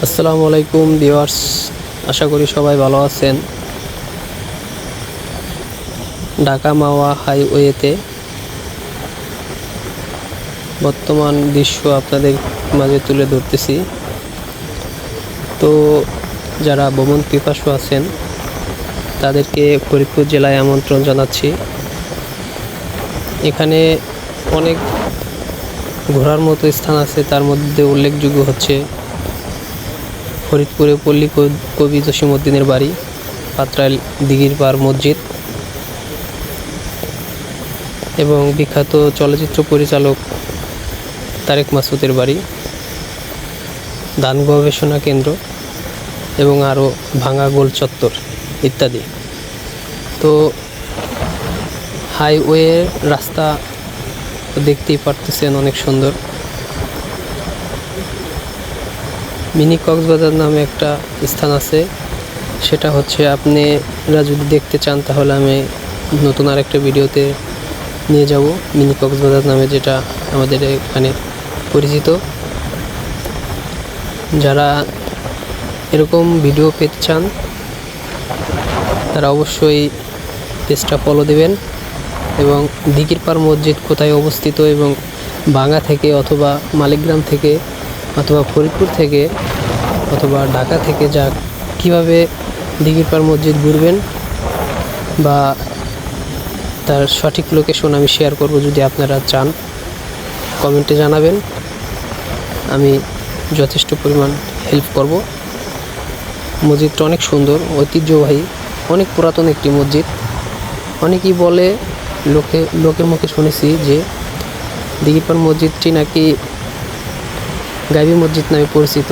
আসসালামু আলাইকুম ভিউয়ার্স, আশা করি সবাই ভালো আছেন। ঢাকা মাওয়া হাইওয়েতে বর্তমান দৃশ্য আপনাদের মাঝে তুলে ধরতেছি। তো যারা ভ্রমণ পিপাসু আছেন তাদেরকে ফরিদপুর জেলায় আমন্ত্রণ জানাচ্ছি। এখানে অনেক ঘোরার মতো স্থান আছে, তার মধ্যে উল্লেখযোগ্য হচ্ছে ফরিদপুরে পল্লী কবি জসিমউদ্দিনের বাড়ি, পাত্রাইল দিঘির পাড় মসজিদ এবং বিখ্যাত চলচ্চিত্র পরিচালক তারেক মাসুদের বাড়ি, ধান গবেষণা কেন্দ্র এবং আরও ভাঙা গোল চত্বর ইত্যাদি। তো হাইওয়ে রাস্তা দেখতেই পারতেছেন, অনেক সুন্দর। মিনি কক্সবাজার নামে একটা স্থান আছে, সেটা হচ্ছে আপনারা যদি দেখতে চান তাহলে আমি নতুন আরেকটা ভিডিওতে নিয়ে যাব। মিনি কক্সবাজার নামে যেটা আমাদের এখানে পরিচিত। যারা এরকম ভিডিও পেতে চান তারা অবশ্যই পেজটা ফলো দেবেন। এবং দিঘির পাড় মসজিদ কোথায় অবস্থিত এবং ভাঙা থেকে অথবা মালিকগ্রাম থেকে অথবা ফরিদপুর থেকে অথবা ঢাকা থেকে কীভাবে দিঘির পাড় মসজিদ ঘুরবেন বা তার সঠিক লোকেশন আমি শেয়ার করব। যদি আপনারা চান কমেন্টে জানাবেন, আমি যথেষ্ট পরিমাণ হেল্প করব। মসজিদটা অনেক সুন্দর, ঐতিহ্যবাহী, অনেক পুরাতন একটি মসজিদ। অনেকেই বলে, লোকের মুখে শুনেছি যে দিঘির পাড় মসজিদটি নাকি গাইবী মসজিদ নামে পরিচিত।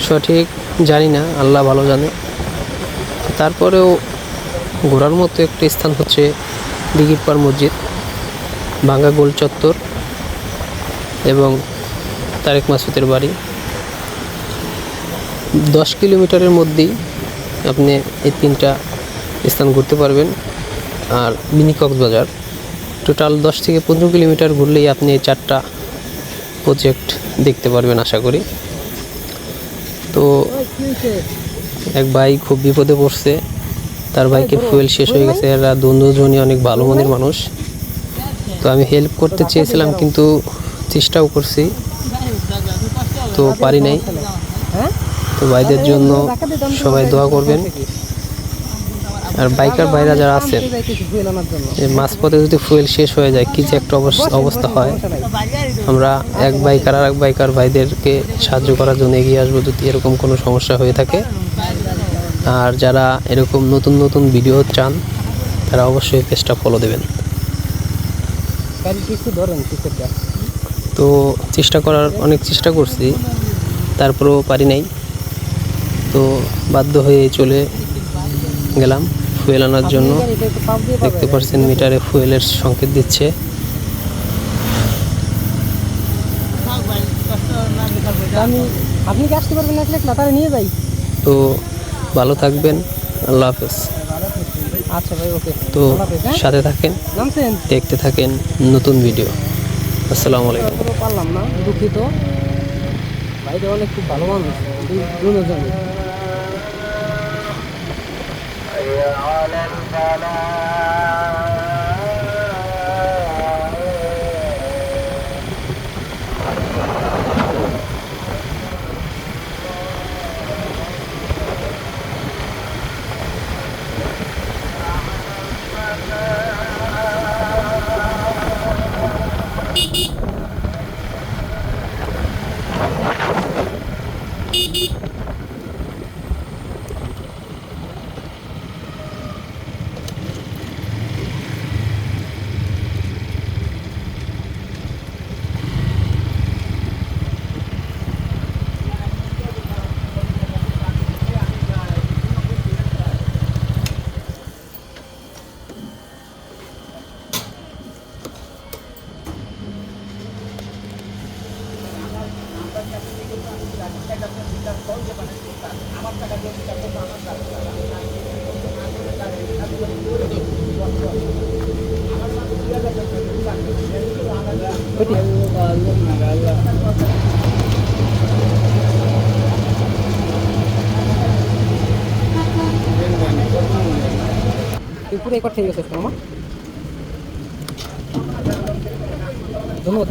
সঠিক জানি না, আল্লাহ ভালো জানে। তারপরেও ঘোরার মতো একটি স্থান হচ্ছে দিঘির পাড় মসজিদ, ভাঙা গোল চত্বর এবং তারেক মাসুদের বাড়ি। 10 কিলোমিটারের মধ্যেই আপনি এই তিনটা স্থান ঘুরতে পারবেন। আর মিনি কক্সবাজার টোটাল 10 থেকে 15 কিলোমিটার ঘুরলেই আপনি এই 4টা প্রজেক্ট দেখতে পারবেন আশা করি। তো এক ভাই খুব বিপদে পড়ছে, তার বাইকের ফুয়েল শেষ হয়ে গেছে। এরা দুজনই অনেক ভালো মনের মানুষ। তো আমি হেল্প করতে চেয়েছিলাম, কিন্তু চেষ্টাও করছি, তো পারি নাই। তো ভাইদের জন্য সবাই দোয়া করবেন। আর বাইকার ভাইরা যারা আছেন, মাঝপথে যদি ফুয়েল শেষ হয়ে যায় কী যে একটা অবস্থা হয়, আমরা এক বাইকার আর এক বাইকার ভাইদেরকে সাহায্য করার জন্য এগিয়ে আসবো যদি এরকম কোনো সমস্যা হয়ে থাকে। আর যারা এরকম নতুন নতুন ভিডিও চান তারা অবশ্যই পেজটা ফলো দেবেন। তো অনেক চেষ্টা করছি, তারপরেও পারি নাই। তো বাধ্য হয়ে চলে গেলাম ফুয়েল আনার জন্য। দেখতে পাচ্ছেন মিটারে ফুয়েলের সংকেত দিচ্ছে। আপনি কি আসতে পারবেন না? তারা নিয়ে যাই। তো ভালো থাকবেন, আল্লাহ হাফেজ। আচ্ছা ভাই, ওকে। তো সাথে থাকেন, দেখতে থাকেন নতুন ভিডিও। আসসালামু আলাইকুম। পারলাম না, দুঃখিত। ভাইটা অনেক খুব ভালো মানুষ, দুজনে। রেকর্ড ঠিক আছে মামা ধন্যবাদ